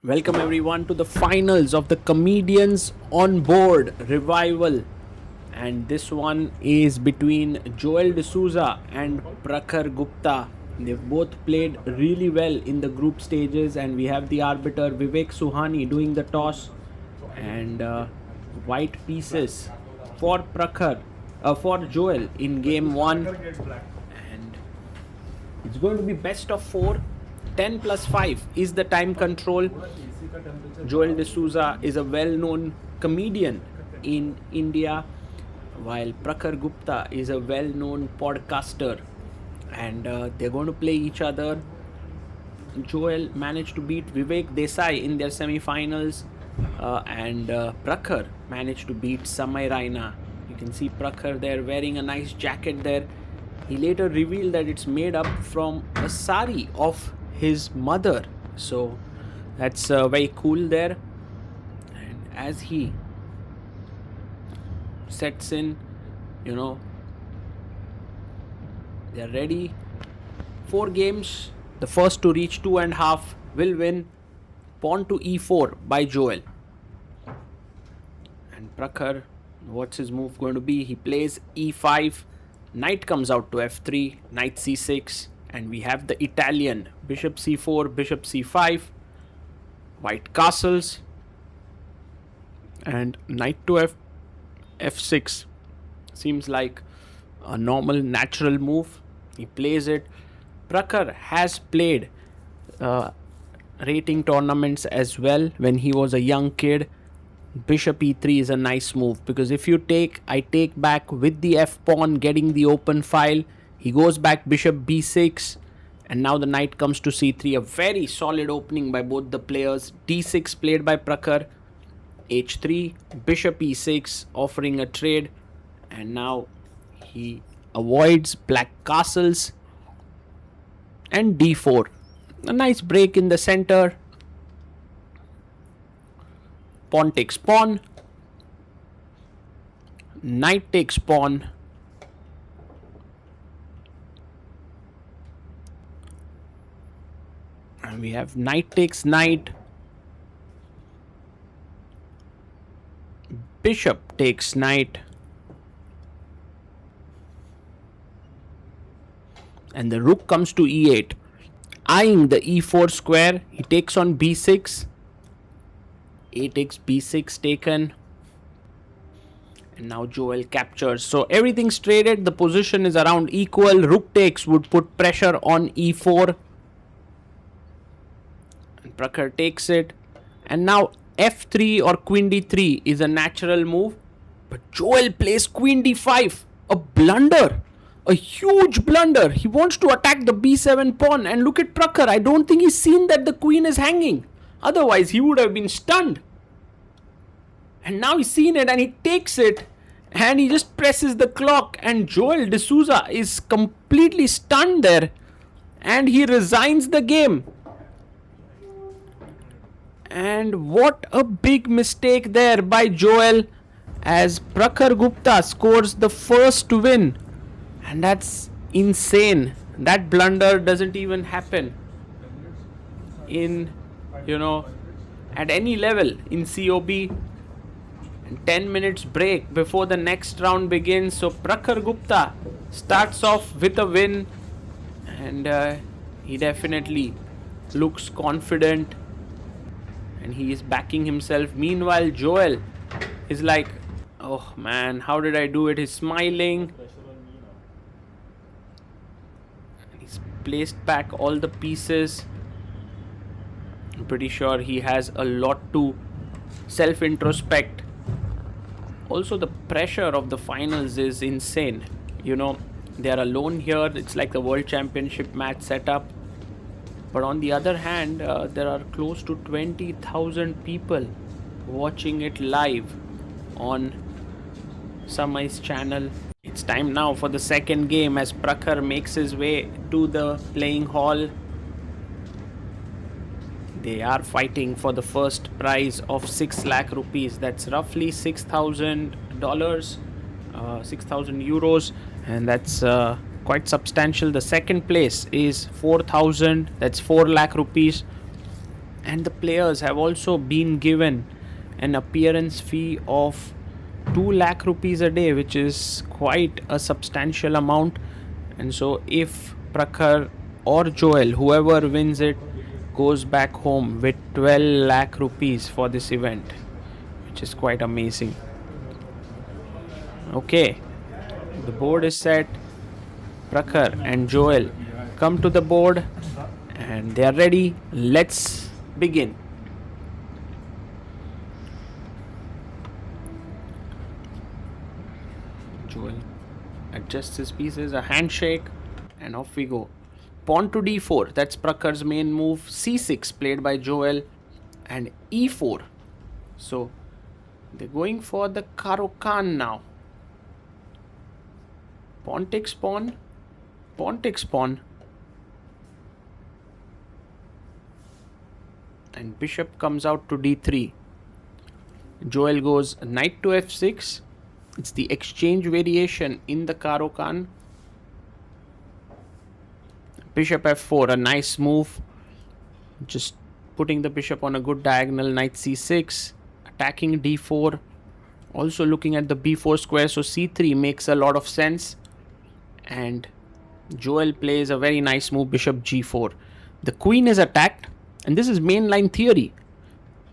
Welcome everyone to the finals of the Comedians on Board Revival. And this one is between Joel D'Souza and Prakhar Gupta. They've both played really well in the group stages, and we have the arbiter Vivek Suhani doing the toss. And white pieces for for Joel in game one. And it's going to be best of 4. 10 plus 5 is the time control. Joel D'Souza is a well-known comedian in India, while Prakhar Gupta is a well-known podcaster. And they're going to play each other. Joel managed to beat Vivek Desai in their semi-finals, and Prakhar managed to beat Samay Raina. You can see Prakhar there wearing a nice jacket there. He later revealed that it's made up from a sari of his mother, so that's very cool there. And as he sets in, they're ready. 4 games, the first to reach 2.5 will win. Pawn to e4 by Joel. And Prakhar, what's his move going to be? He plays e5, knight comes out to f3, knight c6, and we have the Italian bishop c4, bishop c5, white castles, and knight to f6 seems like a normal natural move. He plays it. Prakhar has played rating tournaments as well when he was a young kid. Bishop e3 is a nice move, because if you take, I take back with the f pawn, getting the open file. He goes back bishop b6, and now the knight comes to c3. A very solid opening by both the players. d6 played by Prakhar, h3, bishop e6, offering a trade, and now he avoids black castles, and d4. A nice break in the center. Pawn takes pawn, knight takes pawn, and we have knight takes knight, bishop takes knight, and the rook comes to e8. Eyeing the e4 square, he takes on b6, a takes b6 taken, and now Joel captures. So everything's traded, the position is around equal. Rook takes would put pressure on e4, and Prakhar takes it, and now f3 or queen d3 is a natural move, but Joel plays queen d5, a blunder, a huge blunder. He wants to attack the b7 pawn, and look at Prakhar. I don't think he's seen that the queen is hanging, otherwise he would have been stunned. And now he's seen it and he takes it, and he just presses the clock, and Joel D'Souza is completely stunned there, and he resigns the game. And what a big mistake there by Joel, as Prakhar Gupta scores the first win. And that's insane. That blunder doesn't even happen in, at any level in COB. And 10 minutes break before the next round begins. So Prakhar Gupta starts off with a win, and he definitely looks confident, and he is backing himself. Meanwhile, Joel is like, oh man, how did I do it? He's smiling. He's placed back all the pieces. I'm pretty sure he has a lot to self-introspect. Also, the pressure of the finals is insane. They are alone here. It's like the World Championship match setup. But on the other hand, there are close to 20,000 people watching it live on Samay's channel. It's time now for the second game as Prakhar makes his way to the playing hall. They are fighting for the first prize of 6 lakh rupees. That's roughly $6,000, 6,000 euros, and that's quite substantial. The second place is 4,000, that's 4 lakh rupees, And the players have also been given an appearance fee of 2 lakh rupees a day, which is quite a substantial amount. And so if Prakhar or Joel, whoever wins it, goes back home with 12 lakh rupees for this event, which is quite amazing. Okay, the board is set. Prakhar and Joel come to the board and they are ready. Let's begin. Joel adjusts his pieces, a handshake, and off we go. Pawn to d4, that's Prakhar's main move. c6 played by Joel, and e4. So they're going for the Caro-Kann now. Pawn takes pawn, pawn takes pawn, and bishop comes out to d3. Joel goes knight to f6. It's the exchange variation in the Caro-Kann. Bishop f4, a nice move. Just putting the bishop on a good diagonal. Knight c6, attacking d4. Also looking at the b4 square, so c3 makes a lot of sense. And Joel plays a very nice move, bishop g4. The queen is attacked, and this is mainline theory.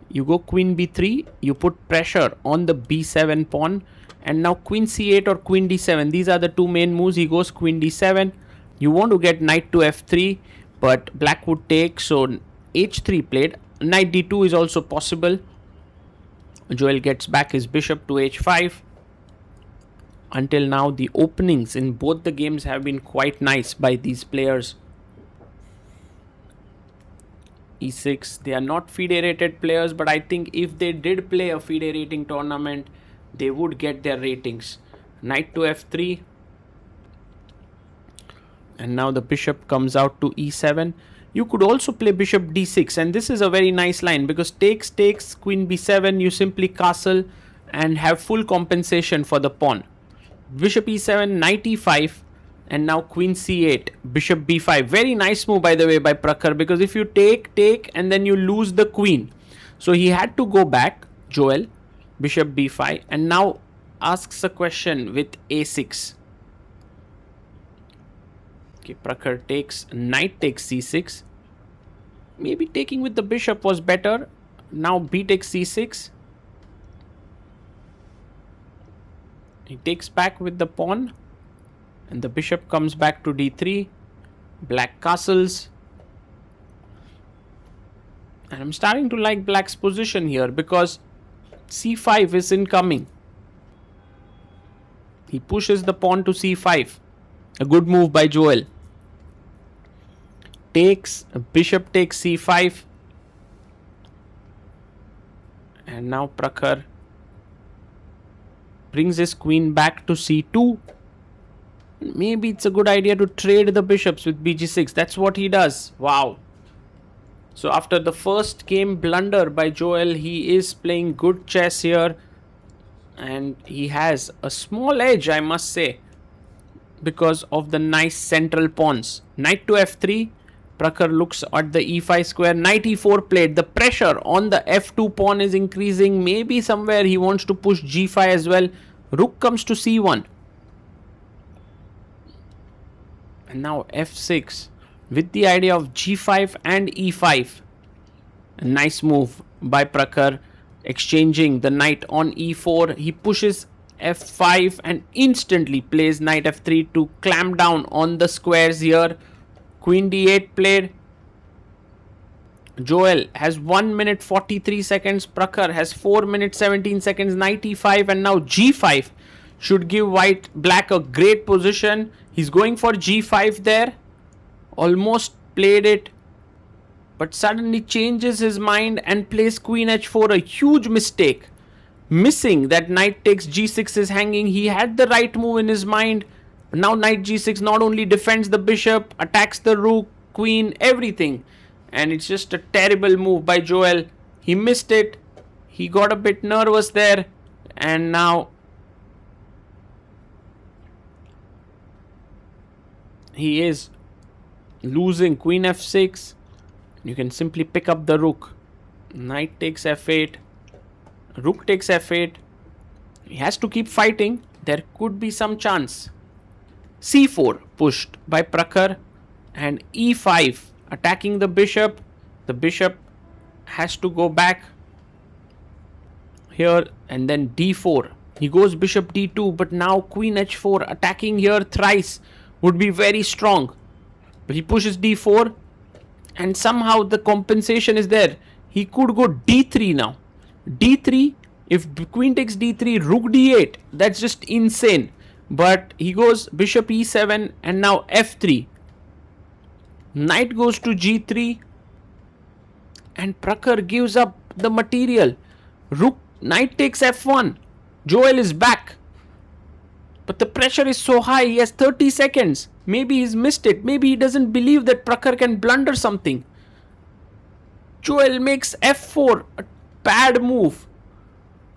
You go queen b3, you put pressure on the b7 pawn, and now queen c8 or queen d7. These are the two main moves. He goes queen d7. You want to get knight to f3, but black would take, so h3 played. Knight d2 is also possible. Joel gets back his bishop to h5. Until now, the openings in both the games have been quite nice by these players. e6, they are not FIDE rated players, but I think if they did play a FIDE rating tournament, they would get their ratings. Knight to f3. And now the bishop comes out to e7. You could also play bishop d6, and this is a very nice line because takes, queen b7, you simply castle and have full compensation for the pawn. Bishop e7, knight e5, and now queen c8, bishop b5. Very nice move, by the way, by Prakhar, because if you take, and then you lose the queen. So he had to go back, Joel, bishop b5, and now asks a question with a6. Okay, Prakhar takes, knight takes c6. Maybe taking with the bishop was better. Now b takes c6. He takes back with the pawn, and the bishop comes back to d3. Black castles. And I'm starting to like black's position here because c5 is incoming. He pushes the pawn to c5. A good move by Joel. Takes, bishop takes c5. And now Prakhar brings his queen back to c2. Maybe it's a good idea to trade the bishops with bg6. That's what he does. Wow. So after the first game blunder by Joel, he is playing good chess here. And he has a small edge, I must say, because of the nice central pawns. Knight to f3. Prakhar looks at the e5 square. Knight e4 played. The pressure on the f2 pawn is increasing. Maybe somewhere he wants to push g5 as well. Rook comes to c1. And now f6 with the idea of g5 and e5. A nice move by Prakhar, exchanging the knight on e4. He pushes f5 and instantly plays knight f3 to clamp down on the squares here. Queen d8 played. Joel has 1 minute 43 seconds. Prakhar has 4 minutes 17 seconds. Knight e5, and now g5 should give black a great position. He's going for g5 there. Almost played it, but suddenly changes his mind and plays queen h4. A huge mistake. Missing that knight takes g6 is hanging. He had the right move in his mind. Now knight g6 not only defends the bishop, attacks the rook, queen, everything. And it's just a terrible move by Joel. He missed it. He got a bit nervous there. And now he is losing queen f6. You can simply pick up the rook. Knight takes f8. Rook takes f8. He has to keep fighting. There could be some chance. c4 pushed by Prakhar. And e5 attacking the bishop. The bishop has to go back here, and then d4. He goes bishop d2, but now queen h4 attacking here thrice would be very strong. But he pushes d4, and somehow the compensation is there. He could go d3 now. d3, if queen takes d3, rook d8, that's just insane. But he goes bishop e7 and now f3. Knight goes to g3, and Prakhar gives up the material. Knight takes f1. Joel is back. But the pressure is so high, he has 30 seconds. Maybe he's missed it. Maybe he doesn't believe that Prakhar can blunder something. Joel makes f4, a bad move.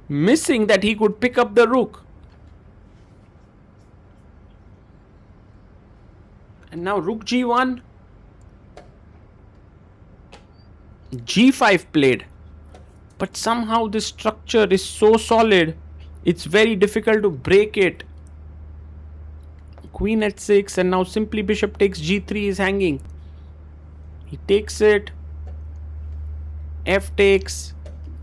Missing that he could pick up the rook. And now rook g1. g5 played. But somehow this structure is so solid, it's very difficult to break it. Queen h6, and now simply bishop takes g3 is hanging. He takes it. F takes.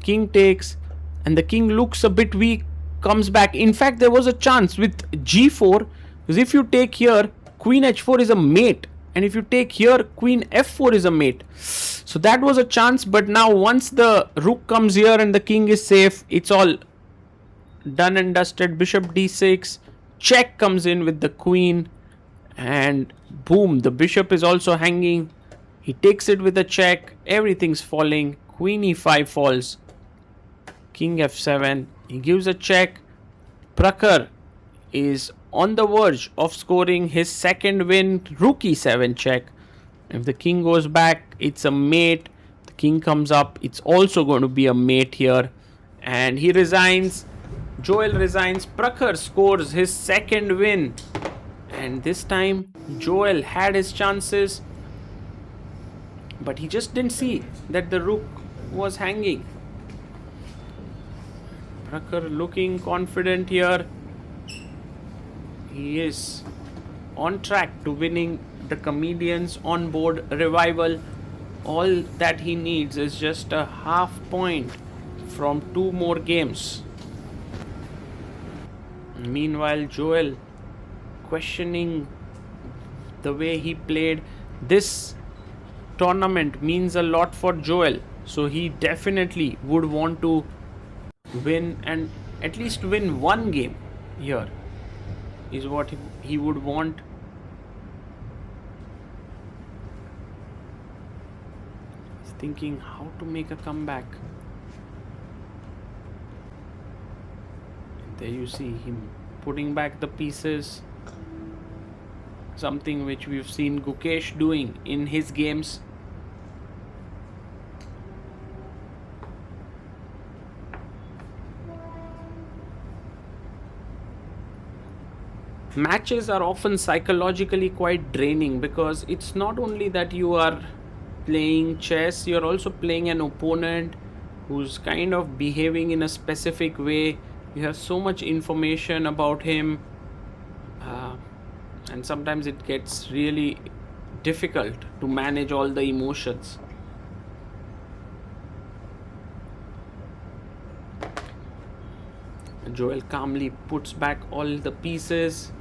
King takes. And the king looks a bit weak. Comes back. In fact, there was a chance with g4. Because if you take here, queen h4 is a mate. And if you take here, queen f4 is a mate. So that was a chance. But now once the rook comes here and the king is safe, it's all done and dusted. Bishop d6. Check comes in with the queen. And boom, the bishop is also hanging. He takes it with a check. Everything's falling. Queen e5 falls. King f7. He gives a check. Prakhar is on the verge of scoring his second win. Rook e7 check. If the king goes back, it's a mate. The king comes up. It's also going to be a mate here. And he resigns. Joel resigns. Prakhar scores his second win. And this time, Joel had his chances. But he just didn't see that the rook was hanging. Prakhar looking confident here. He is on track to winning the Comedians on Board Revival. All that he needs is just a half point from 2 more games. Meanwhile, Joel questioning the way he played. This tournament means a lot for Joel, so he definitely would want to win and at least win one game here is what he would want. He's thinking how to make a comeback. There you see him putting back the pieces, something which we've seen Gukesh doing in his games. Matches are often psychologically quite draining because it's not only that you are playing chess, you're also playing an opponent who's kind of behaving in a specific way. You have so much information about him, and sometimes it gets really difficult to manage all the emotions. Joel calmly puts back all the pieces.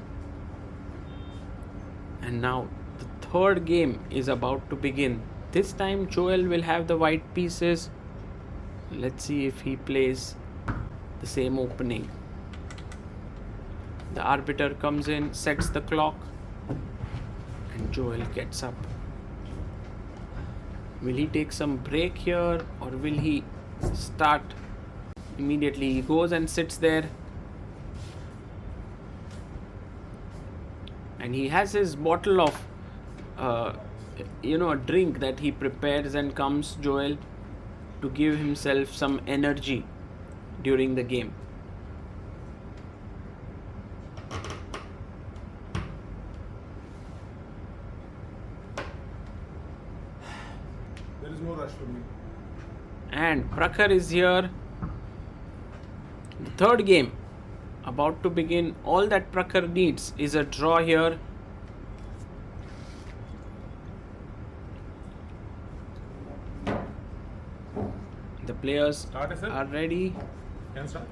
And now the third game is about to begin. This time Joel will have the white pieces. Let's see if he plays the same opening. The arbiter comes in, sets the clock, and Joel gets up. Will he take some break here or will he start immediately? He goes and sits there. And he has his bottle of, a drink that he prepares and comes, Joel, to give himself some energy during the game. There is no rush for me. And Prakhar is here. The third game about to begin. All that Prakhar needs is a draw here. The players are ready. Can start.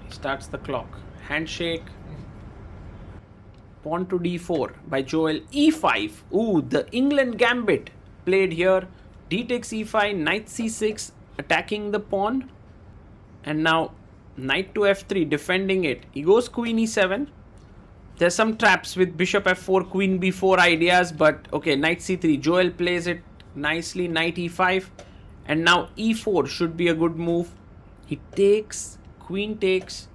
He starts the clock. Handshake. Pawn to d4 by Joel. e5. Ooh, the England gambit played here. D takes e5, knight c6, attacking the pawn. And now knight to f3, defending it. He goes queen e7. There's some traps with bishop f4, queen b4 ideas, but okay, knight c3. Joel plays it nicely, knight e5. And now e4 should be a good move. He takes, queen takes.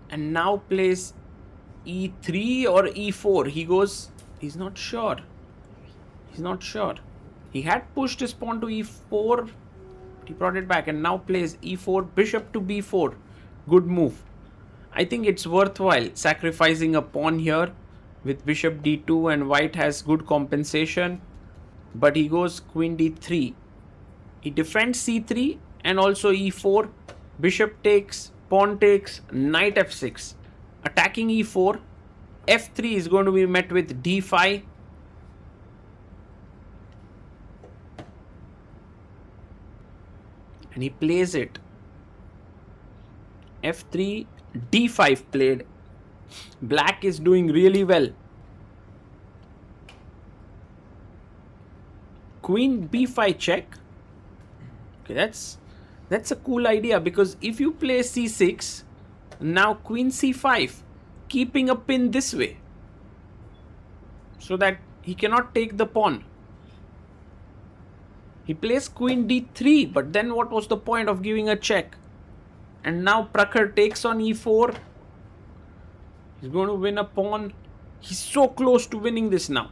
And now plays e3 or e4. He goes, he's not sure. He's not sure. He had pushed his pawn to e4. He brought it back and now plays e4, bishop to b4. Good move. I think it's worthwhile sacrificing a pawn here with bishop d2, and white has good compensation. But he goes queen d3. He defends c3 and also e4. Bishop takes, pawn takes, knight f6. Attacking e4. f3 is going to be met with d5. And he plays it. f3, d5 played. Black is doing really well. Queen b5 check. Okay, that's a cool idea, because if you play c6, now queen c5, keeping a pin this way so that he cannot take the pawn. He plays queen d3, but then what was the point of giving a check? And now Prakhar takes on e4. He's going to win a pawn. He's so close to winning this now.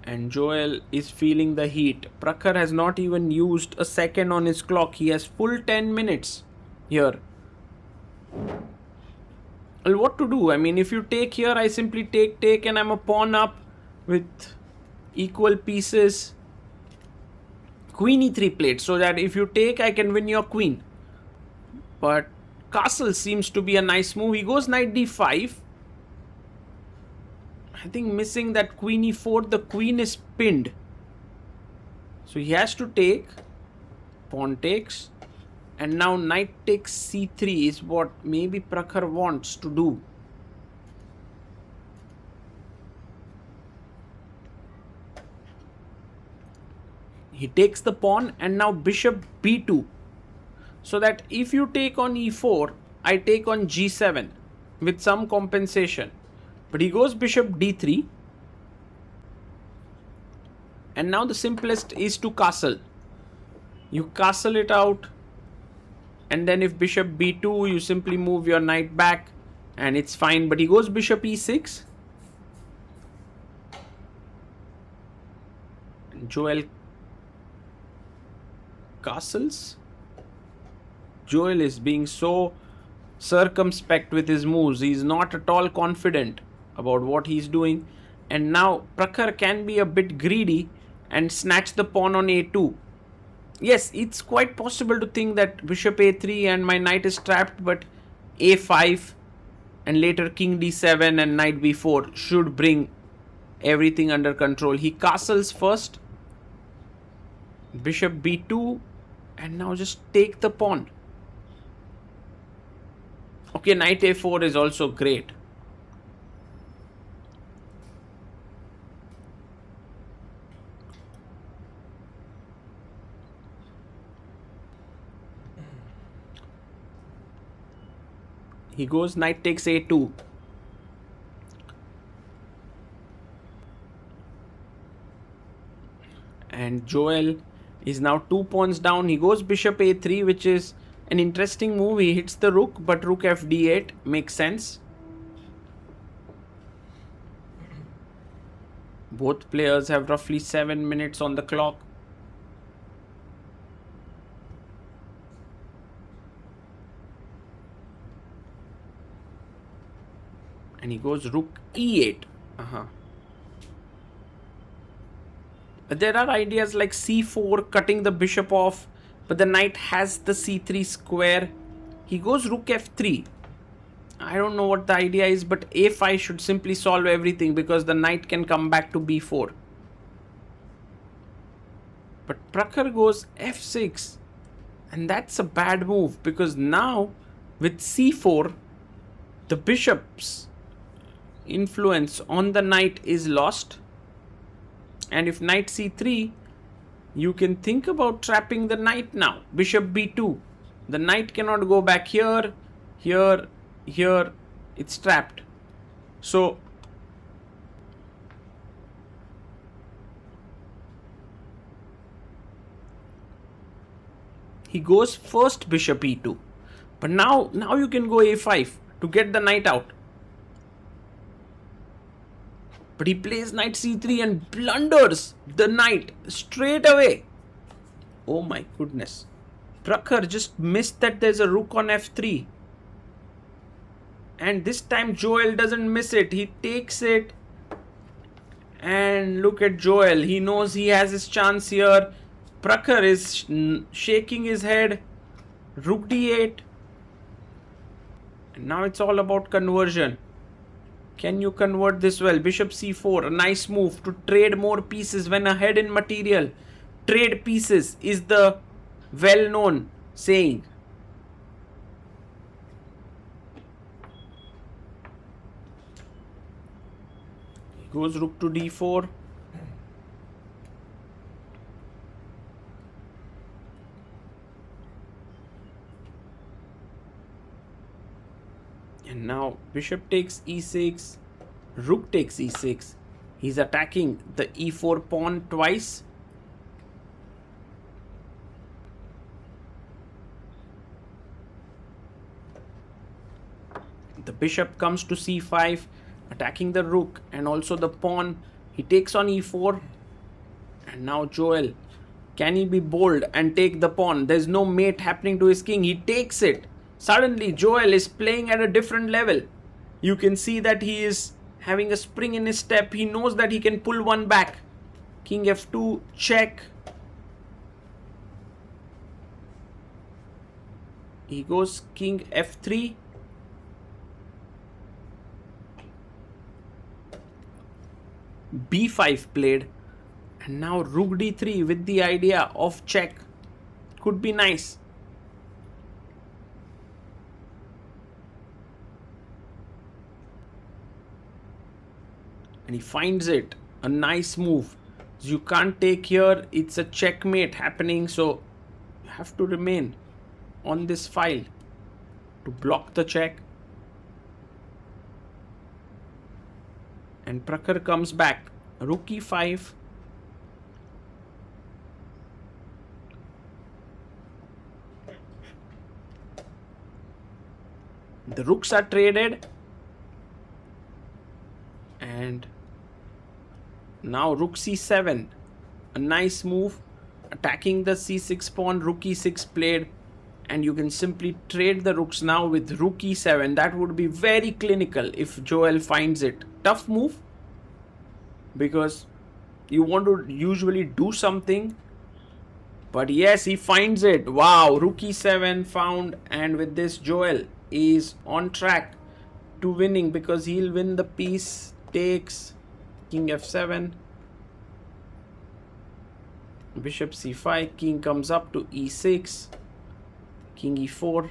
And Joel is feeling the heat. Prakhar has not even used a second on his clock. He has full 10 minutes here. Well, what to do? I mean, if you take here, I simply take, and I'm a pawn up with equal pieces. Queen e3 played, so that if you take, I can win your queen. But castle seems to be a nice move. He goes knight d5. I think missing that queen e4, the queen is pinned. So he has to take. Pawn takes. And now knight takes c3 is what maybe Prakhar wants to do. He takes the pawn and now bishop b2. So that if you take on e4, I take on g7 with some compensation. But he goes bishop d3. And now the simplest is to castle. You castle it out. And then if bishop b2, you simply move your knight back. And it's fine. But he goes bishop e6. Joel castles. Joel is being so circumspect with his moves. He's not at all confident about what he's doing. And now Prakhar can be a bit greedy and snatch the pawn on a2. Yes, it's quite possible to think that bishop a3 and my knight is trapped, but a5 and later king d7 and knight b4 should bring everything under control. He castles first, bishop b2, and now just take the pawn. Okay, knight a4 is also great. He goes knight takes a2. And Joel is now 2 pawns down. He goes bishop a3, which is an interesting move. He hits the rook, but rook fd8 makes sense. Both players have roughly 7 minutes on the clock. And he goes rook e8. But there are ideas like c4, cutting the bishop off, but the knight has the c3 square. He goes rook f3. I don't know what the idea is, but a5 should simply solve everything because the knight can come back to b4. But Prakhar goes f6. And that's a bad move because now with c4, the bishop's influence on the knight is lost. And if knight c3, you can think about trapping the knight now. Bishop b2. The knight cannot go back here, here, here. It's trapped. So he goes first bishop e2. But now you can go a5 to get the knight out. But he plays knight c3 and blunders the knight straight away. Oh my goodness. Prakhar just missed that there's a rook on f3. And this time Joel doesn't miss it. He takes it. And look at Joel. He knows he has his chance here. Prakhar is shaking his head. Rook d8. And now it's all about conversion. Can you convert this well? Bishop c4, a nice move to trade more pieces when ahead in material. Trade pieces is the well-known saying. He goes rook to d4. And now bishop takes e6, rook takes e6. He's attacking the e4 pawn twice. The bishop comes to c5, attacking the rook and also the pawn. He takes on e4. And now Joel, can he be bold and take the pawn? There's no mate happening to his king. He takes it. Suddenly, Joel is playing at a different level. You can see that he is having a spring in his step. He knows that he can pull one back. King f2, check. He goes king f3. b5 played. And now rook d3 with the idea of check. Could be nice. And he finds it. A nice move. You can't take here. It's a checkmate happening. So you have to remain on this file to block the check. And Prakhar comes back. Rook e5. The rooks are traded. And now rook c7, a nice move, attacking the c6 pawn. Rook e6 played, and you can simply trade the rooks now with rook e7. That would be very clinical if Joel finds it. Tough move because you want to usually do something, but yes, he finds it. Wow, rook e7 found, and with this Joel is on track to winning because he'll win the piece. Takes king f7, bishop c5, king comes up to e6, king e4,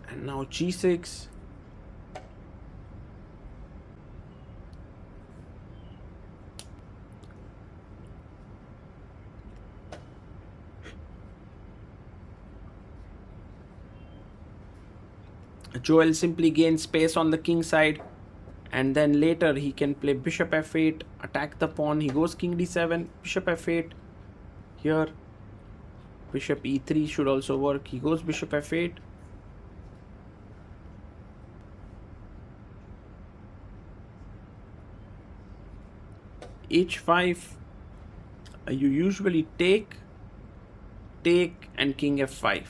and now g6. Joel simply gains space on the king side, and then later he can play bishop f8, attack the pawn. He goes king d7, bishop f8. Here bishop e3 should also work. He goes bishop f8. h5. You usually take, and king f5.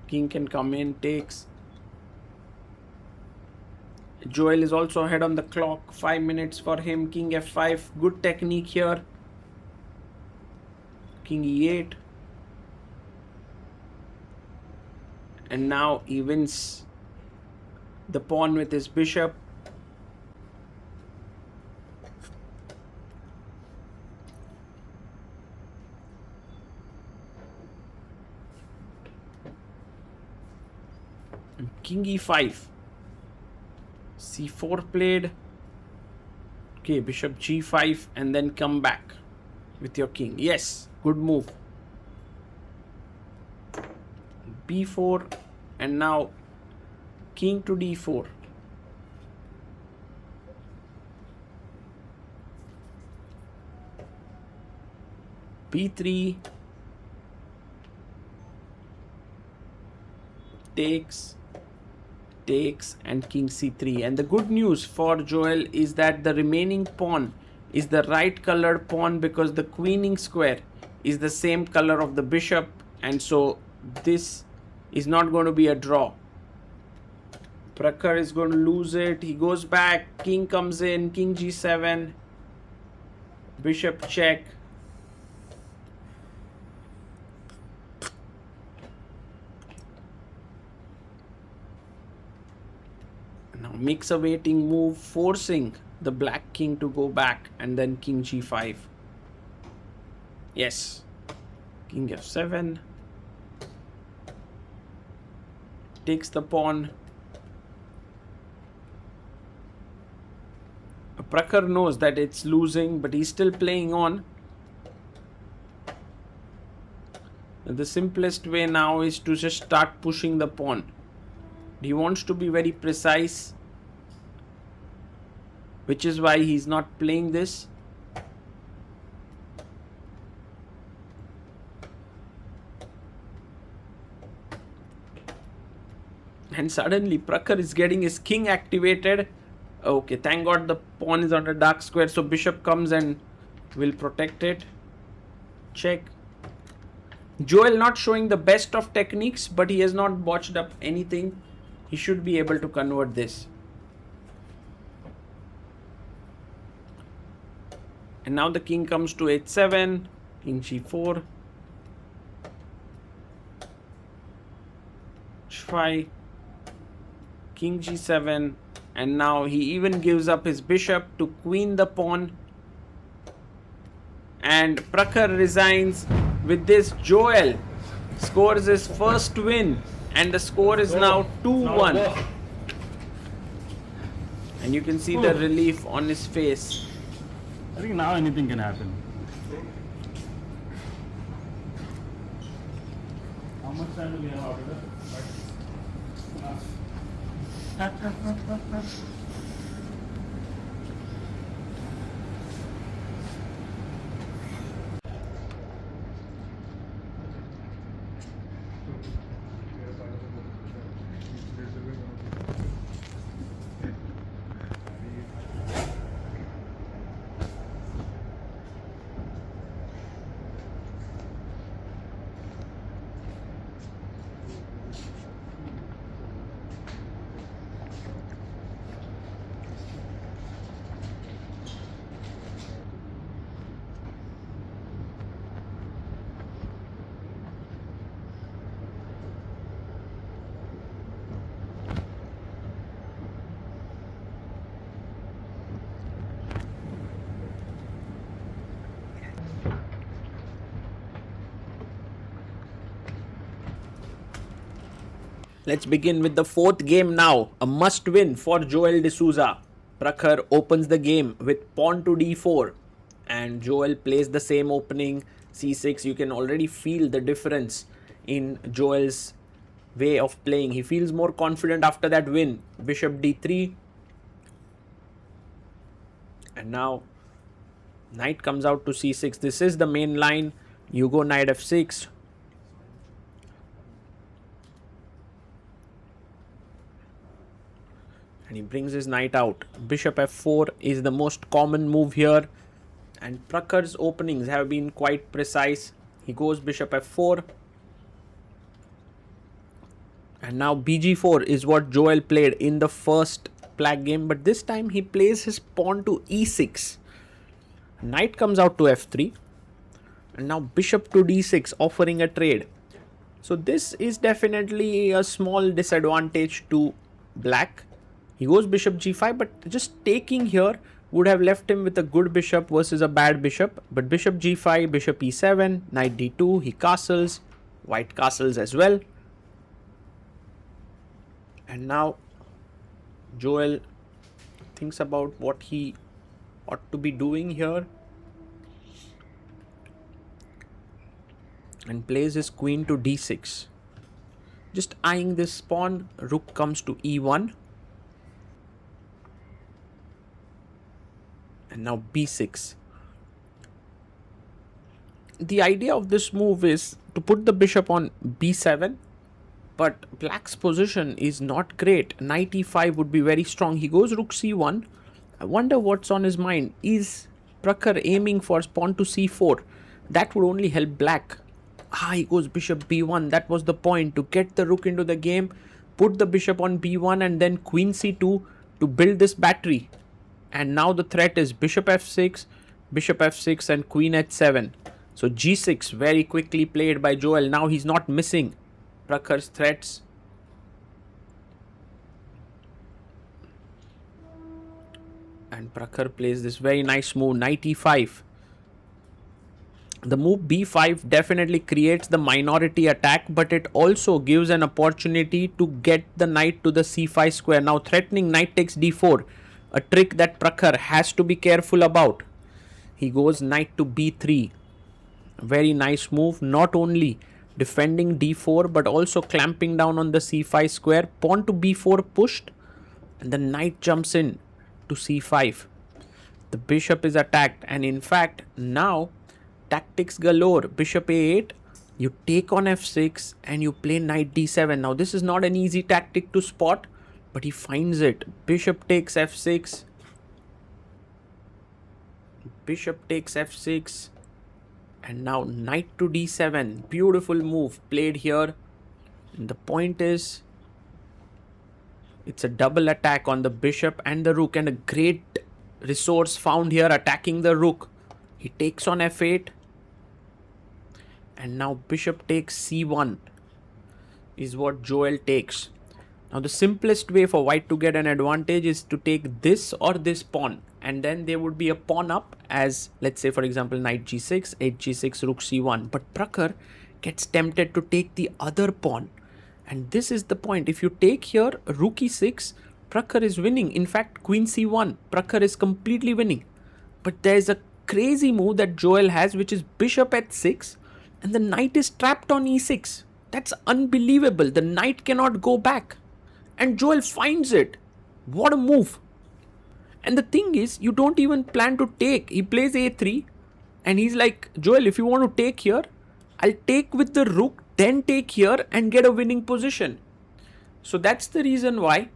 King can come in, takes. Joel is also ahead on the clock. 5 minutes for him. King f5. Good technique here. King e8. And now he wins the pawn with his bishop. And King e5. c4 played. Okay, bishop g5 and then come back with your king. Yes, good move. b4 and now king to d4. b3 takes and king c3. And the good news for Joel is that the remaining pawn is the right colored pawn because the queening square is the same color of the bishop, and so this is not going to be a draw. Prakhar is going to lose it. He goes back, king comes in, king g7, bishop check. Now makes a waiting move, forcing the black king to go back, and then king g5. Yes, king f7 takes the pawn. Prakhar knows that it's losing, but he's still playing on. The simplest way now is to just start pushing the pawn. He wants to be very precise, which is why he's not playing this. And suddenly Prakhar is getting his king activated. Okay, thank God the pawn is on the dark square, so bishop comes and will protect it. Check. Joel not showing the best of techniques, but he has not botched up anything. He should be able to convert this. And now the king comes to h7, king g4, h5, king g7, and now he even gives up his bishop to queen the pawn. And Prakhar resigns. With this, Joel scores his first win, and the score is now 2-1. And you can see the relief on his face. I think now anything can happen. How much time do we have after that? Let's begin with the fourth game now. A must win for Joel D'Souza. Prakhar opens the game with pawn to d4, and Joel plays the same opening, c6. You can already feel the difference in Joel's way of playing. He feels more confident after that win. Bishop d3, and now knight comes out to c6. This is the main line. You go knight f6. And he brings his knight out. Bishop f4 is the most common move here, and Prakhar's openings have been quite precise. He goes bishop f4, and now bg4 is what Joel played in the first black game, but this time he plays his pawn to e6. Knight comes out to f3, and now bishop to d6, offering a trade. So this is definitely a small disadvantage to black. He goes bishop g5, but just taking here would have left him with a good bishop versus a bad bishop. But bishop g5, bishop e7, knight d2, he castles, white castles as well. And now Joel thinks about what he ought to be doing here and plays his queen to d6. Just eyeing this pawn, rook comes to e1. And now b6. The idea of this move is to put the bishop on b7, but black's position is not great. Knight e5 would be very strong. He goes rook c1. I wonder what's on his mind. Is Prakhar aiming for pawn to c4? That would only help black. He goes bishop b1. That was the point, to get the rook into the game, put the bishop on b1 and then queen c2 to build this battery. And now the threat is bishop f6 and queen h7. So g6 very quickly played by Joel. Now he's not missing Prakhar's threats. And Prakhar plays this very nice move, knight e5. The move b5 definitely creates the minority attack, but it also gives an opportunity to get the knight to the c5 square. Now threatening knight takes d4, a trick that Prakhar has to be careful about. He goes knight to b3. Very nice move, not only defending d4 but also clamping down on the c5 square. Pawn to b4 pushed, and the knight jumps in to c5. The bishop is attacked, and in fact now tactics galore. Bishop a8, you take on f6 and you play knight d7. Now this is not an easy tactic to spot, but he finds it. Bishop takes f6. Bishop takes f6. And now knight to d7. Beautiful move played here. And the point is, it's a double attack on the bishop and the rook, and a great resource found here attacking the rook. He takes on f8. And now bishop takes c1 is what Joel takes. Now the simplest way for white to get an advantage is to take this or this pawn, and then there would be a pawn up, as let's say for example knight g6, h6, rook c1. But Prakhar gets tempted to take the other pawn, and this is the point. If you take here rook e6, Prakhar is winning. In fact, queen c1, Prakhar is completely winning. But there is a crazy move that Joel has, which is bishop h6, and the knight is trapped on e6. That's unbelievable. The knight cannot go back, and Joel finds it. What a move. And the thing is, you don't even plan to take. He plays a3, and he's like, Joel, if you want to take here, I'll take with the rook, then take here and get a winning position. So that's the reason why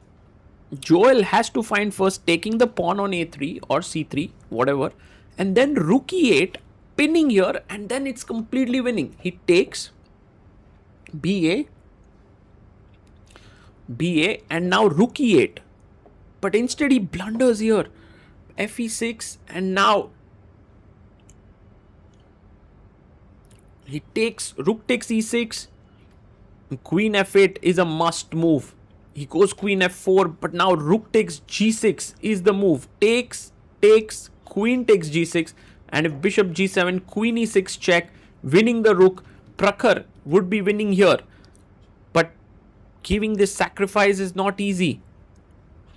Joel has to find first taking the pawn on a3 or c3, whatever, and then rook e8, pinning here, and then it's completely winning. He takes ba, and now rook e8. But instead he blunders here, fe6, and now he takes, rook takes e6, queen f8 is a must move. He goes queen f4, but now rook takes g6 is the move. Takes, queen takes g6, and if bishop g7, queen e6 check, winning the rook. Prakhar would be winning here, but giving this sacrifice is not easy.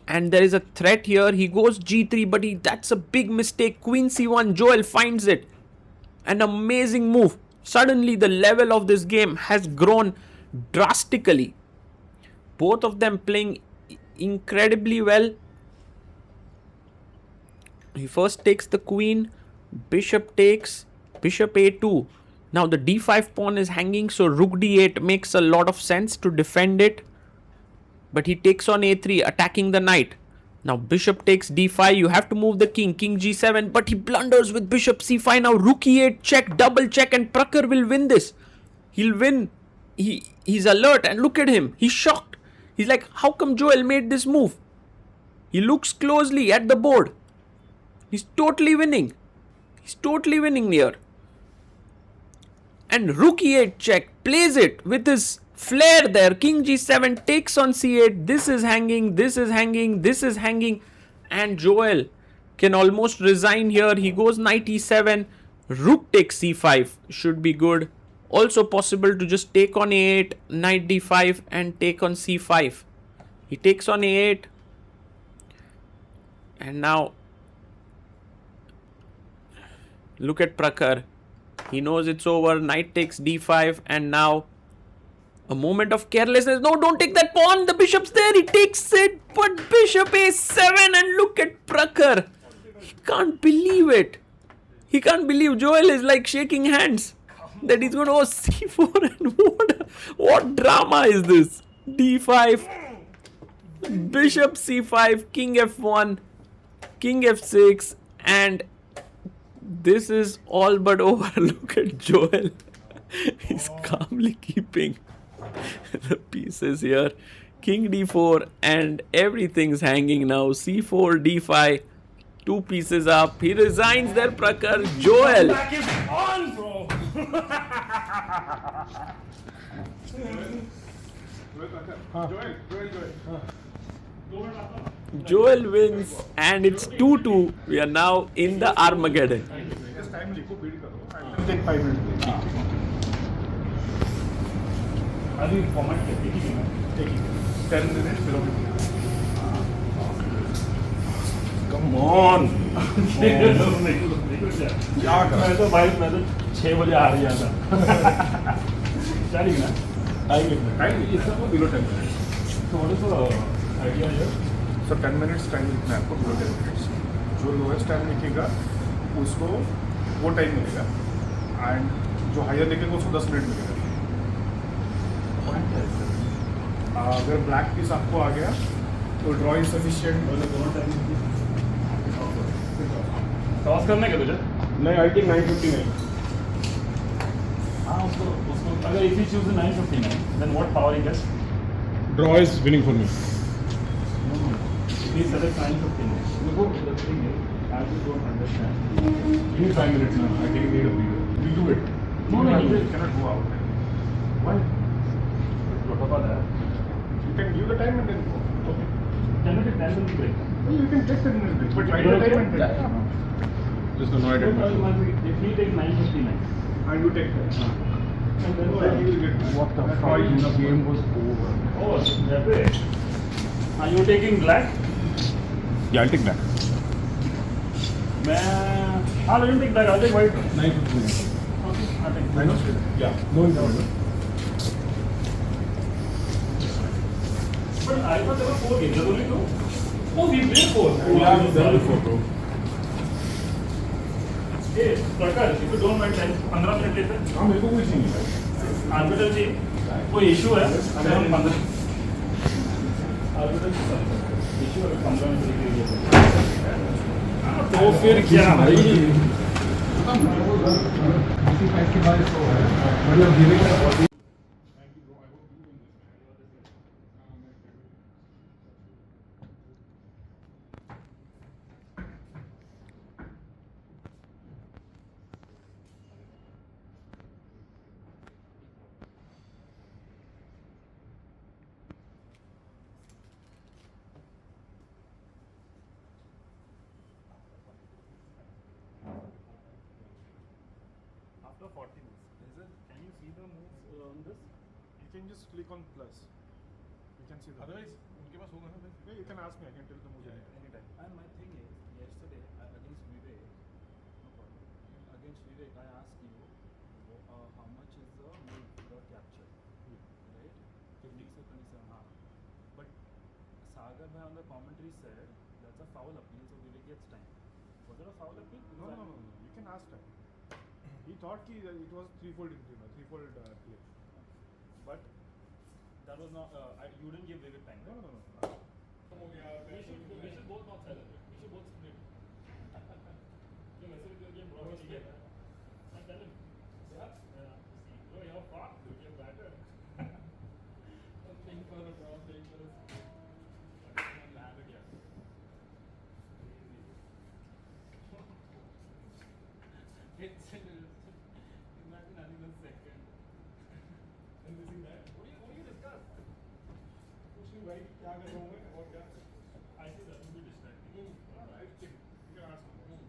And there is a threat here. He goes g3, but that's a big mistake. Queen c1, Joel finds it. An amazing move. Suddenly the level of this game has grown drastically. Both of them playing incredibly well. He first takes the queen, bishop takes, bishop a2. Now the d5 pawn is hanging, so rook d8 makes a lot of sense to defend it. But he takes on a3, attacking the knight. Now bishop takes d5, you have to move the king, king g7, but he blunders with bishop c5. Now rook e8, check, double check, and Prakhar will win this. He'll win. He's alert, and look at him. He's shocked. He's like, how come Joel made this move? He looks closely at the board. He's totally winning. He's totally winning here. And rook e8 check, plays it with his flair there. King g7 takes on c8. This is hanging, this is hanging, this is hanging. And Joel can almost resign here. He goes knight e7. Rook takes c5. Should be good. Also possible to just take on a8, knight d5 and take on c5. He takes on a8. And now look at Prakhar. He knows it's over. Knight takes d5 and now a moment of carelessness. No, don't take that pawn. The bishop's there. He takes it. But bishop a7 and look at Prakhar. He can't believe it. He can't believe. Joel is like shaking hands that he's going to go c4 and what drama is this? d5, bishop c5, king f1, king f6 and this is all but over. Look at Joel. He's calmly keeping the pieces here. King d4 and everything's hanging now. c4, d5, 2 pieces up. He resigns there, Prakhar. Joel. Back is on, bro. Joel wins and it's 2-2. We are now in the Armageddon. Take 5 minutes. Are you format taking 10 minutes? Come on. मैं तो 6 बजे आ रही था चलेगी ना time इसका वो below 10 minutes. So what is the idea here? So 10 minutes time लिखना है आपको बिलो 10 minutes. जो लोएस्ट टाइम लिखेगा उसको वो टाइम मिलेगा एंड जो हायर लिखेगा उसको 10 मिनट मिलेगा. अगर ब्लैक पीस आपको आ गया तो ड्रॉ इज सफिशिएंट. टॉस करने का तुझे नहीं आई थिंक 959. हाँ उसको अगर if he choose 959 then what power he gets. Draw is winning for me. If he selects 959 look the thing is as you don't understand Give me 5 minutes now. I think you need a video. We do it. no you cannot go out. Why? What about that? You can give the time and then go. Okay. 10 minutes 10 will break. Well, you can take 10 minutes break. But write the time and break. Just no idea. If he takes 959 and you take that. And then he will get What the fuck? The game was over. Oh, that way. Are you taking black? Yeah, I'll take black. मैं हाँ लेकिन take black. I'll take white. 9:59. Okay, I'll take I know. Yeah. No problem. But I thought there were 4 games. There were only 2. Oh, we played 4. We have done before, bro. Hey, Prakhar, if you don't mind time, 15 minute लेते हैं. हाँ मेरे को कोई चीज़ नहीं. Arbitral जी कोई issue है अगर हम 15 आर्बिट्रल इशू अगर 15 मिनट के लिए तो फिर क्या भाई. किसी टाइप की बात तो है. मतलब धीरे धीरे After 40 moves, can you see the moves on this? You can just click on plus. You can see the. Otherwise, उनके पास होगा ना. Yeah, you can ask me. I can tell the moves anytime. And my thing is, yesterday against Vivek, no problem. Against Vivek, I asked you how much is the move the capture, right? 50 से 27, हाँ. But Sagar bhai on the commentary said that's a foul appeal, so Vivek gets time. Was it a foul appeal? No. You can ask him. He thought it was threefold increment, threefold play. But that was not. You didn't give Vivek time. No. We should both not celebrate. We should both split. You message your game wrong again. I tell him. Yeah. Bro, you're fucked. Dude. You're better. I'm playing for a draw, playing for a split. I don't have it yet. क्या कर रहा हूँ मैं और क्या I see that will be distracting. Right? You can ask him.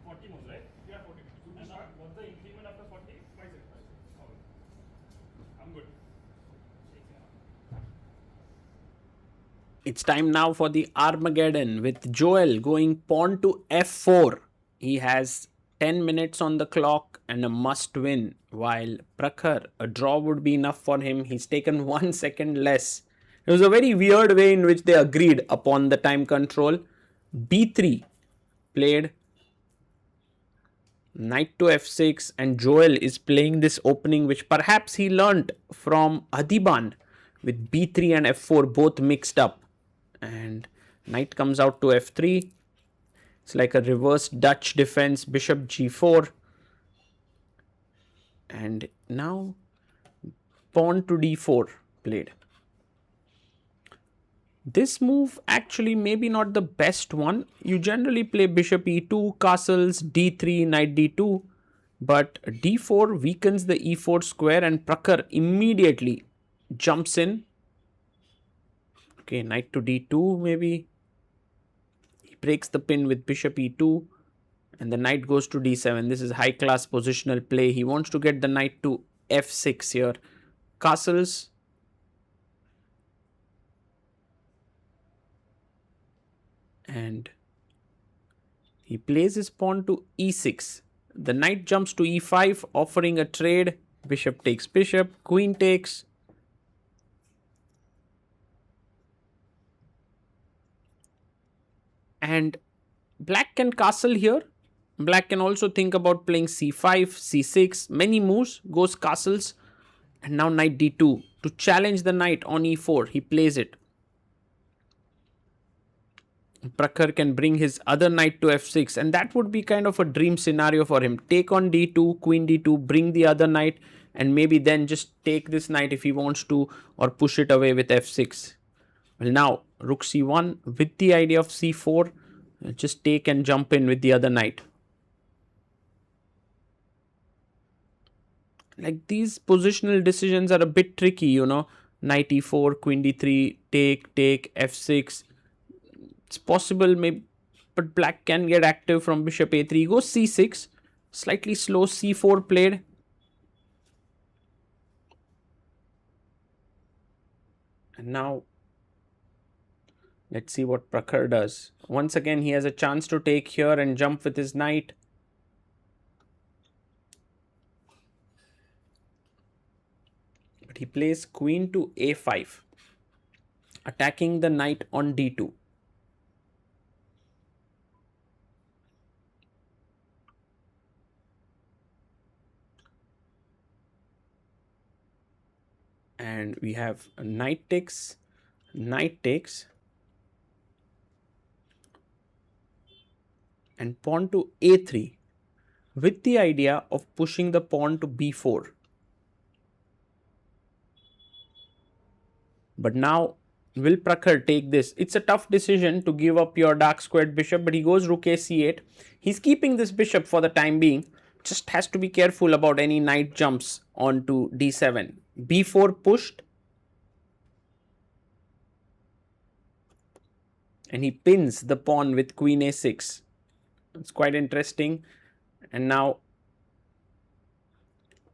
40 moves, right? Yeah, 40. And now, what's the increment after 40? 5 seconds. 5 seconds. Okay. I'm good. It's time now for the Armageddon with Joel going pawn to f4. He has 10 minutes on the clock and a must win, while Prakhar, a draw would be enough for him. He's taken 1 second less. It was a very weird way in which they agreed upon the time control. b3 played, knight to f6, and Joel is playing this opening which perhaps he learnt from Adiban with b3 and f4 both mixed up. And knight comes out to f3. It's like a reverse Dutch defense, bishop g4. And now pawn to d4 played. This move actually maybe not the best one. You generally play bishop e2, castles, d3, knight d2. But d4 weakens the e4 square and Prakhar immediately jumps in. Okay, knight to d2 maybe. He breaks the pin with bishop e2 and the knight goes to d7. This is high class positional play. He wants to get the knight to f6 here. Castles. And he plays his pawn to e6. The knight jumps to e5, offering a trade. Bishop takes bishop, queen takes. And black can castle here. Black can also think about playing c5, c6, many moves, goes castles. And now knight d2. To challenge the knight on e4, he plays it. Prakhar can bring his other knight to f6, and that would be kind of a dream scenario for him. Take on d2, queen d2, bring the other knight, and maybe then just take this knight if he wants to, or push it away with f6. Well, now rook c1 with the idea of c4, just take and jump in with the other knight. Like, these positional decisions are a bit tricky, you know. Knight e4, queen d3, take, f6. It's possible, maybe, but black can get active from bishop a3. Goes c6. Slightly slow c4 played. And now, let's see what Prakhar does. Once again, he has a chance to take here and jump with his knight. But he plays queen to a5, attacking the knight on d2. And we have a knight takes, and pawn to a3 with the idea of pushing the pawn to b4. But now, will Prakhar take this? It's a tough decision to give up your dark squared bishop, but he goes rook a c8. He's keeping this bishop for the time being. Just has to be careful about any knight jumps onto d7. b4 pushed. And he pins the pawn with queen a6. It's quite interesting. And now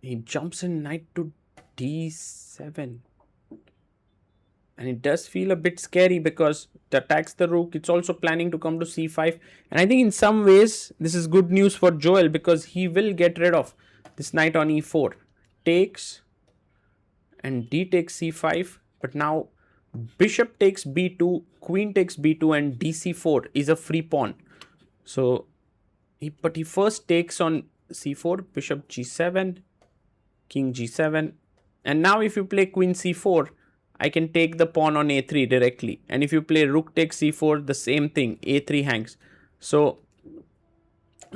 he jumps in knight to d7. And it does feel a bit scary because it attacks the rook. It's also planning to come to c5. And I think in some ways, this is good news for Joel because he will get rid of this knight on e4. Takes and d takes c5. But now bishop takes b2, queen takes b2, and dc4 is a free pawn. So, but he first takes on c4, bishop g7, king g7. And now if you play queen c4, I can take the pawn on a3 directly. And if you play rook takes c4, the same thing, a3 hangs. So,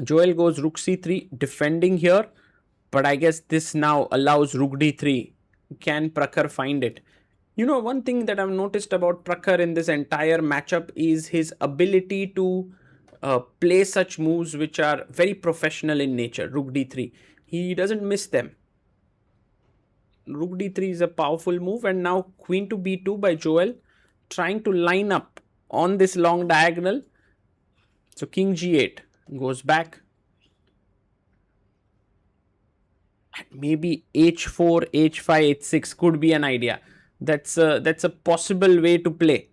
Joel goes rook c3, defending here. But I guess this now allows rook d3. Can Prakhar find it? You know, one thing that I've noticed about Prakhar in this entire matchup is his ability to play such moves which are very professional in nature. Rook d3. He doesn't miss them. rook d3 is a powerful move, and now queen to b2 by Joel, trying to line up on this long diagonal. So king g8 goes back. Maybe h4, h5, h6 could be an idea. That's a possible way to play.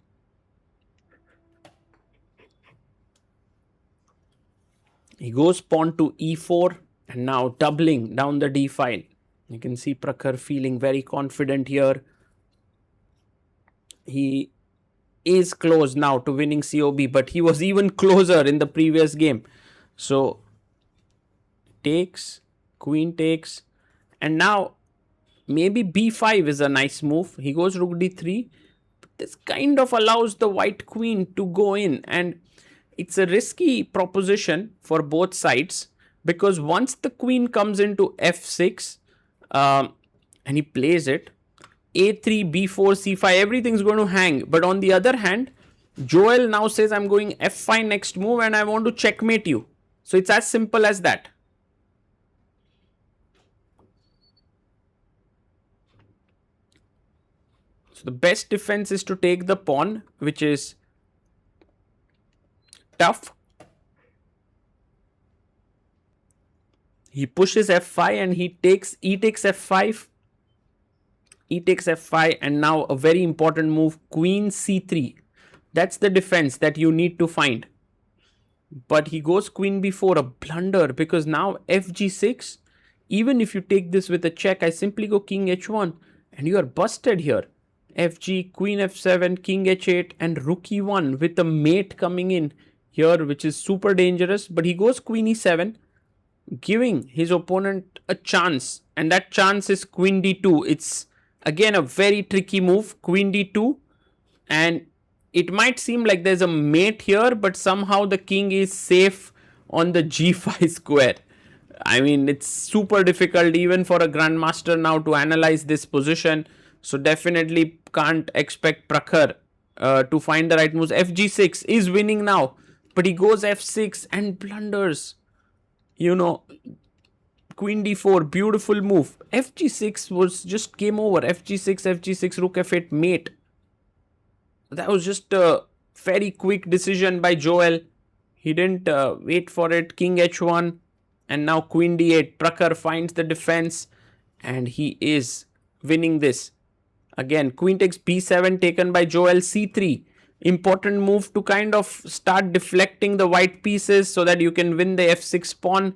He goes pawn to e4 and now doubling down the d file. You can see Prakhar feeling very confident here. He is close now to winning COB, but he was even closer in the previous game. So takes, queen takes, and now maybe b5 is a nice move. He goes rook d3. This kind of allows the white queen to go in, and it's a risky proposition for both sides, because once the queen comes into f6 and he plays it, a3, b4, c5, everything's going to hang. But on the other hand, Joel now says, I'm going f5 next move and I want to checkmate you. So it's as simple as that. So the best defense is to take the pawn, which is tough. He pushes f5 and e takes f5. E takes f5, and now a very important move, queen c3. That's the defense that you need to find. But he goes queen b4, a blunder, because now fg6, even if you take this with a check, I simply go king h1 and you are busted here. Fg, queen f7, king h8 and rook e1 with a mate coming in here, which is super dangerous. But he goes queen e7, giving his opponent a chance, and that chance is queen d2. It's again a very tricky move, queen d2, and it might seem like there's a mate here, but somehow the king is safe on the g5 square. I mean, it's super difficult even for a grandmaster now to analyze this position. So definitely can't expect Prakhar to find the right moves. fg6 is winning now, but he goes f6 and blunders. You know, queen d4, beautiful move. fg6 was just game over. fg6, rook f8, mate. That was just a very quick decision by Joel. He didn't wait for it. King h1 and now queen d8. Prakhar finds the defense and he is winning this. Again, queen takes b7 taken by Joel, c3. Important move to kind of start deflecting the white pieces so that you can win the f6 pawn.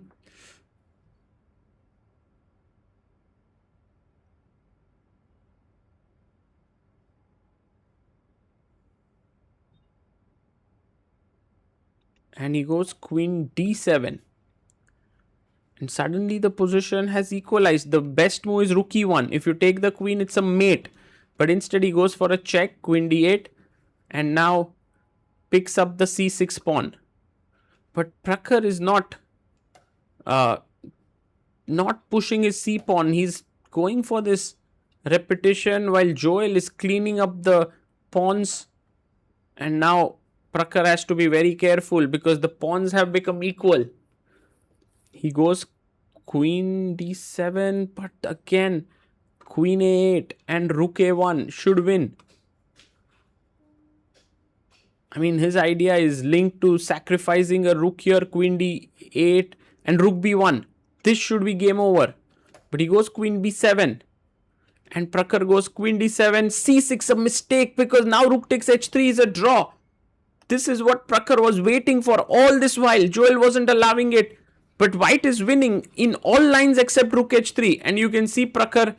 And he goes queen d7. And suddenly the position has equalized. The best move is rook e1. If you take the queen, it's a mate. But instead he goes for a check, queen d8. And now picks up the c6 pawn. But Prakhar is not pushing his c pawn. He's going for this repetition while Joel is cleaning up the pawns. And now Prakhar has to be very careful because the pawns have become equal. He goes queen d7, but again queen a8 and rook a1 should win. I mean, his idea is linked to sacrificing a rook here, queen d8 and rook b1. This should be game over. But he goes queen b7 and Prakhar goes queen d7, c6, a mistake because now rook takes h3 is a draw. This is what Prakhar was waiting for all this while. Joel wasn't allowing it. But white is winning in all lines except rook h3. And you can see Prakhar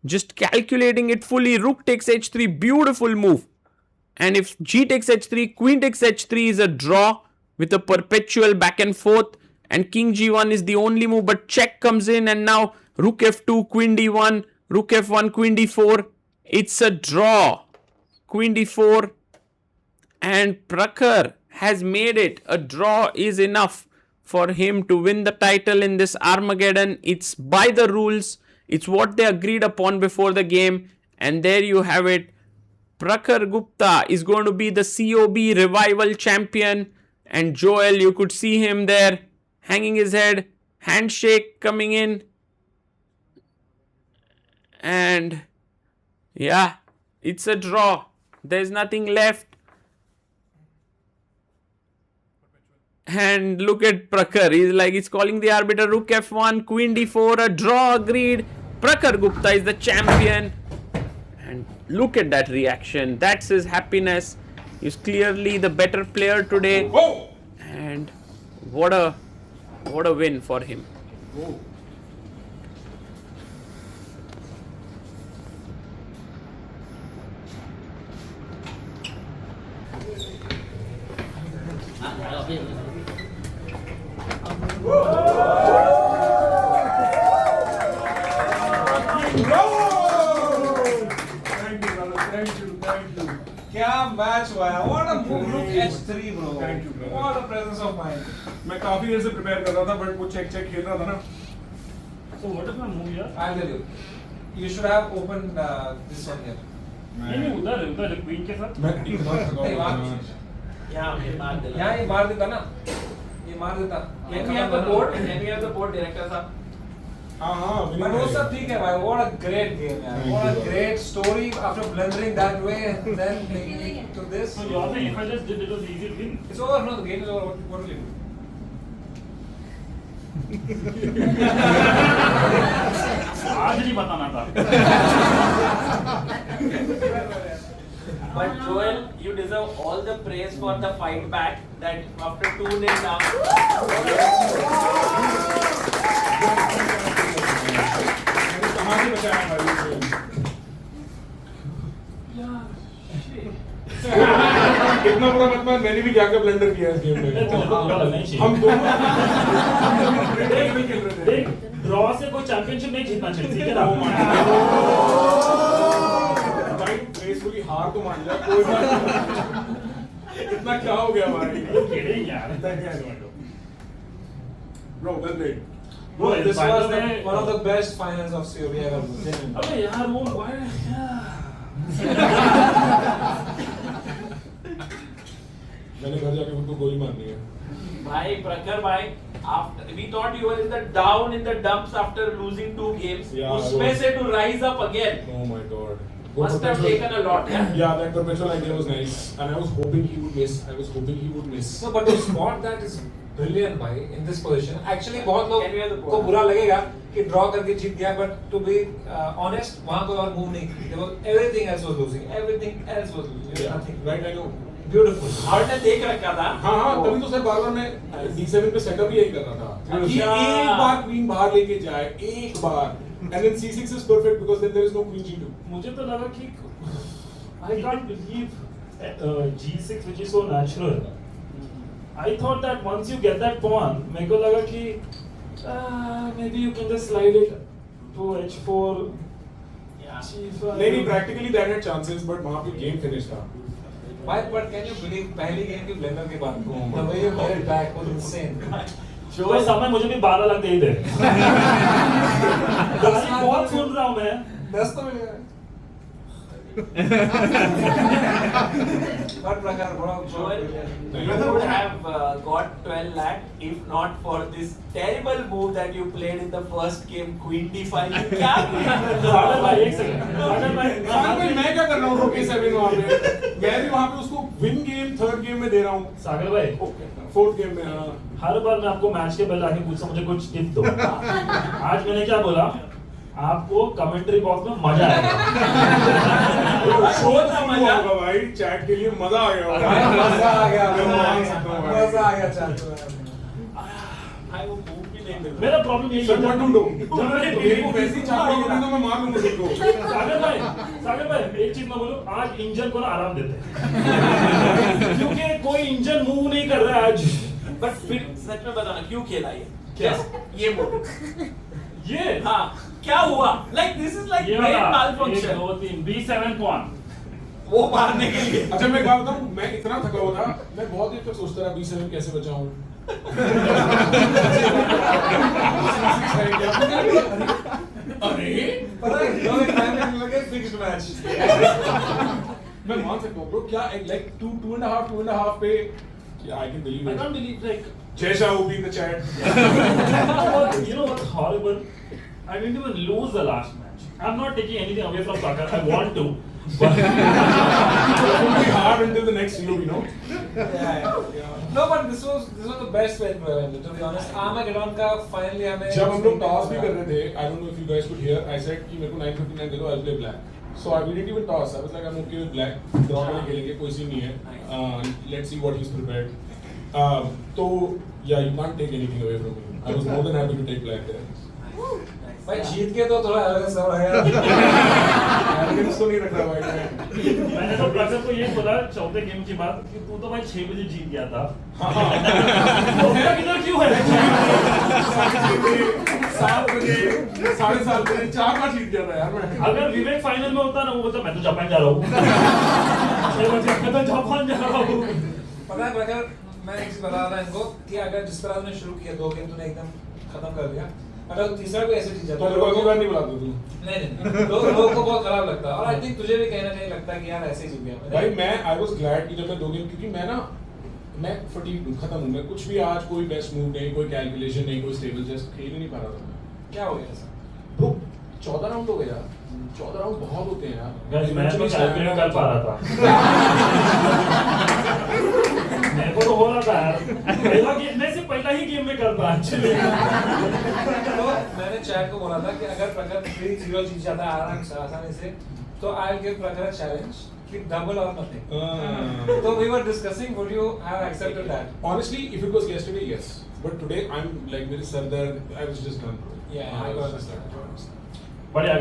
just calculating it fully. Rook takes h3, beautiful move. And if g takes h3, queen takes h3 is a draw with a perpetual back and forth. And king g1 is the only move, but check comes in and now rook f2, queen d1, rook f1, queen d4. It's a draw. Queen d4 and Prakhar has made it. A draw is enough for him to win the title in this Armageddon. It's by the rules. It's what they agreed upon before the game. And there you have it. Prakhar Gupta is going to be the COB Revival champion. And Joel, you could see him there hanging his head. Handshake coming in. And yeah, it's a draw. There's nothing left. And look at Prakhar. He's calling the arbiter rook f1, queen d4, a draw agreed. Prakhar Gupta is the champion. And look at that reaction. That's his happiness. He's clearly the better player today. And what a win for him. क्या match हुआ है? What a move! Look H3 bro. Thank you, brother. What a presence of mind. मैं काफी देर से prepare कर रहा था but वो चेक खेल रहा था ना. So what is my move here? I'll tell you. You should have opened this one here. नहीं उधर क्वीन के साथ. मैं इतना थका नहीं, हुआ वहाँ था. यहाँ ये मार देता ना. ये मार देता. Can we have the board? Can we have the board, director साहब? हाँ But वो सब ठीक है भाई. What a great game यार. What a great story after blundering that way and then taking to this. So you are saying if I just did it was easy to win? It's over. No, the game is over. What will you do? आज नहीं बताना था. But Joel, you deserve all the praise for the fight back. That after 2-0 down. मैंने कहाँ से बचाया भाई? इतना बड़ा मत मान. मैंने भी जाकर ब्लंडर किया इस गेम में. हम दोनों खेल रहे थे. देख ड्रॉ से कोई चैंपियनशिप नहीं जीतना चाहिए. ठीक है ना? भाई ग्रेसफुली हार तो मान लिया. कोई बात नहीं. इतना क्या हो गया भाई? किdding यार. Bro, well played. Bro, this by was the way- one of the best finals of COB ever. Genuinely. अबे यार वो why? मैंने घर जाके खुद को गोली मारनी है. Bhai, Prakhar bhai, after we thought you were in the down in the dumps after losing 2 games. Yeah, उसमें वो- से to rise up again Oh my god. must have taken a lot. Yeah. Yeah, that perpetual idea was nice, and I was hoping he would miss. No, but to spot that is brilliant भाई in this position. Actually बहुत Can we have the लोग ball? को बुरा लगेगा कि draw करके जीत गया, but to be honest वहाँ कोई और move नहीं. There was everything else was losing. Everything else was losing. Yeah, Nothing. right, I know. Beautiful. आपने देख रखा था. हाँ हाँ, तभी तो सर बार-बार मैं D7 पे सेटअप यही कर रहा था कि अच्छा। एक बार क्वीन बाहर लेके जाए, एक बार, and then C6 is perfect because then there is no queen G2. मुझे तो लगा कि I can't believe G6 which is so natural. I thought that once you get that pawn, मेरे को लगा कि maybe you can just slide it to H4. Yeah. G5. नहीं, practically that had chances, but वहाँ पे game finish था. Why? But can you believe पहली game की blender के बाद the way you got it back was insane. तो समय मुझे भी 12 लाख दे ही दे. गाली बहुत सुन रहा हूँ मैं. 10 तो मिलेगा. But Prakhar, bro, Joel, brilliant. you would have got 12 lakh if not for this terrible move that you played in the first game, Queen D5. क्या सागर भाई एक सेकंड. सागर भाई भाई मैं क्या कर रहा हूँ रोके 7 वहाँ पे? मैं भी वहाँ पे उसको win game, third game में दे रहा हूँ. सागर भाई Fourth game में हाँ. हर बार मैं आपको मैच के पहले आके पूछता मुझे कुछ टिप दो. आज मैंने क्या बोला? आपको कमेंट्री बॉक्स में मजा आएगा. शो था मजा. होगा भाई, चैट के लिए मजा आ गया होगा. मजा आ गया. मैं मान सकता हूँ भाई. मजा आ गया chat में. भाई वो move भी नहीं मिल रहा. मेरा प्रॉब्लम यही सर है. मत ढूंढो. मेरे को वैसी चाट नहीं तो मैं मार लूंगा देखो. सागर भाई एक चीज मैं बोलूं, आज इंजन को ना आराम देते हैं. क्योंकि कोई इंजन मूव नहीं कर रहा है आज. बट फिर सच में बताना क्यों खेला ये? क्या? ये मूव. ये हाँ क्या हुआ? Like this is like ये brain वाला 1 malfunction. 2 3 B7 pawn. वो मारने के लिए. अच्छा मैं एक बात बताऊं, मैं इतना थका हुआ था, मैं बहुत देर तक सोचता रहा B7 कैसे बचाऊं. अरे पता है दो एक टाइम लगे फिक्स्ड मैच. मैं मान सकता हूँ ब्रो, क्या like 2.5 पे I can believe I it. can't believe like Jai Shah will be in the chat. you know what's horrible? I didn't even lose the last match. I'm not taking anything away from Prakhar. I want to. But It will be hard until the next COB, you know. No, but this was the best way to be honest. Armageddon का finally हमें जब हम लोग toss भी कर रहे थे, I don't know if you guys could hear, I said कि मेरे को 959 दे दो, I'll play black. So we didn't even toss. I was like, I'm okay with black. Draw में खेलेंगे, कोई सीन नहीं है. Let's see what he's prepared. तो yeah, you can't take anything away from me. I was more than happy to take black there. भाई जीत के तो थोड़ा अलग सा हो गया। Arrogance तो नहीं रख रहा भाई मैं. मैंने तो प्रखर को ये बोला चौथे गेम की बात कि तू तो भाई 6 बजे जीत गया था। तो मेरा किधर क्यों है? 7 बजे, 7:30 बजे 4 बार जीत गया था यार मैं. अगर विवेक फाइनल में होता ना वो बोलता मैं तो जापान जा रहा हूँ। 6 बजे मैं तो जापान जा रहा हूँ। पता है प्रखर, मैं एक चीज बता रहा था इनको कि अगर जिस तरह तूने शुरू किया 2 गेम तूने एकदम खत्म कर दिया, अगर तीसरा भी ऐसे जीत जाता तो मेरे को अगली बार नहीं बुलाता तू. नहीं लोगों को बहुत खराब लगता है और आई थिंक तुझे भी कहीं ना कहीं लगता है कि यार ऐसे ही जीत गया मैं। भाई मैं आई वाज ग्लैड कि जब मैं 2 गेम, क्योंकि मैं फटीग हूं, खत्म हूं मैं. कुछ भी आज कोई बेस्ट मूव नहीं, कोई कैलकुलेशन नहीं, कोई स्टेबल चेस खेल ही नहीं पा रहा था. क्या हो गया ऐसा? ब्रो 14 राउंड हो गया. 14 राउंड बहुत होते हैं यार. मैं तो कैलकुलेट कर पा रहा था। मेरे को तो हो रहा था यार। पहला गेम मैं सिर्फ पहला ही गेम में कर पाया एक्चुअली। तो मैंने चैट को बोला था कि अगर प्रखर 3-0 जीत जाता है आसानी से तो आई विल गिव प्रखर अ चैलेंज कि डबल और नथिंग. तो we were discussing, would you have accepted that? Honestly, if it was yesterday, yes. But today I'm like मेरे सर दर्द, I was just done. Yeah, I got understand. But yeah,